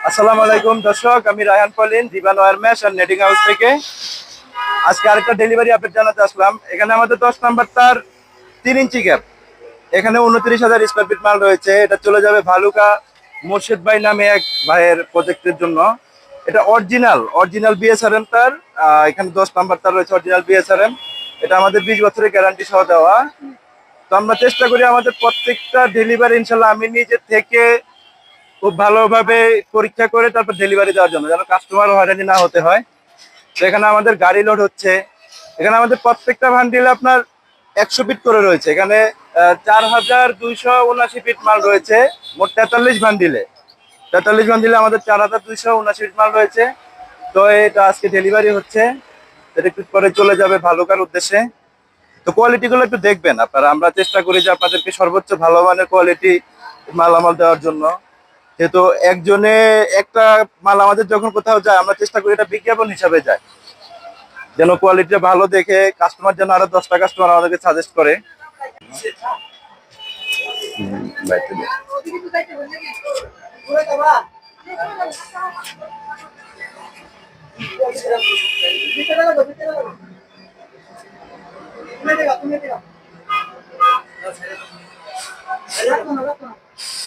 আসসালামু আলাইকুম দর্শক, আমি রায়হান পলিন দিবান ওয়্যার মেশ আর নেটিং হাউস থেকে আজকে আরেকটা ডেলিভারি আপডেট জানাতে আসলাম। এখানে আমাদের 10 নাম্বার তার 3 ইঞ্চি গ্যাপ, এখানে 29,000 স্কোয়ার ফিট মাল রয়েছে। এটা চলে যাবে ভালুকা মোর্শেদ ভাই নামে এক ভাইয়ের প্রজেক্টের জন্য। এটা অরিজিনাল বিএসআরএম তার। এখানে 10 নাম্বার তার রয়েছে অরিজিনাল বিএসআরএম। এটা আমাদের 20 বছরের গ্যারান্টি সহ দেওয়া। তো আমরা চেষ্টা করি আমাদের প্রত্যেকটা ডেলিভারি ইনশাল্লাহ আমি নিজে থেকে খুব ভালোভাবে পরীক্ষা করে তারপর ডেলিভারি দেওয়ার জন্য, যেন কাস্টমার হয়রানি না হতে হয়। তো এখানে আমাদের গাড়ি লোড হচ্ছে। এখানে আমাদের প্রত্যেকটা ভান্ডিলে আপনার 100 ফিট করে রয়েছে। এখানে 4,279 ফিট মাল রয়েছে। মোট 43 ভান্ডিলে আমাদের 4,279 ফিট মাল রয়েছে। তো এটা আজকে ডেলিভারি হচ্ছে, এটা একটু পরে চলে যাবে ভালুকার উদ্দেশ্যে। তো কোয়ালিটি গুলো একটু দেখবেন আপনারা। আমরা চেষ্টা করি যে আপনাদেরকে সর্বোচ্চ ভালো মানের কোয়ালিটি মালামাল দেওয়ার জন্য। যেহেতু একজনে একটা মাল আমাদের যখন কোথাও যায়, আমরা চেষ্টা করি এটা বিজ্ঞাপন হিসাবে যায়, যেন কোয়ালিটিটা ভালো দেখে কাস্টমার যেন আরো 10টা কাস্টমার আমাদেরকে সাজেস্ট করে।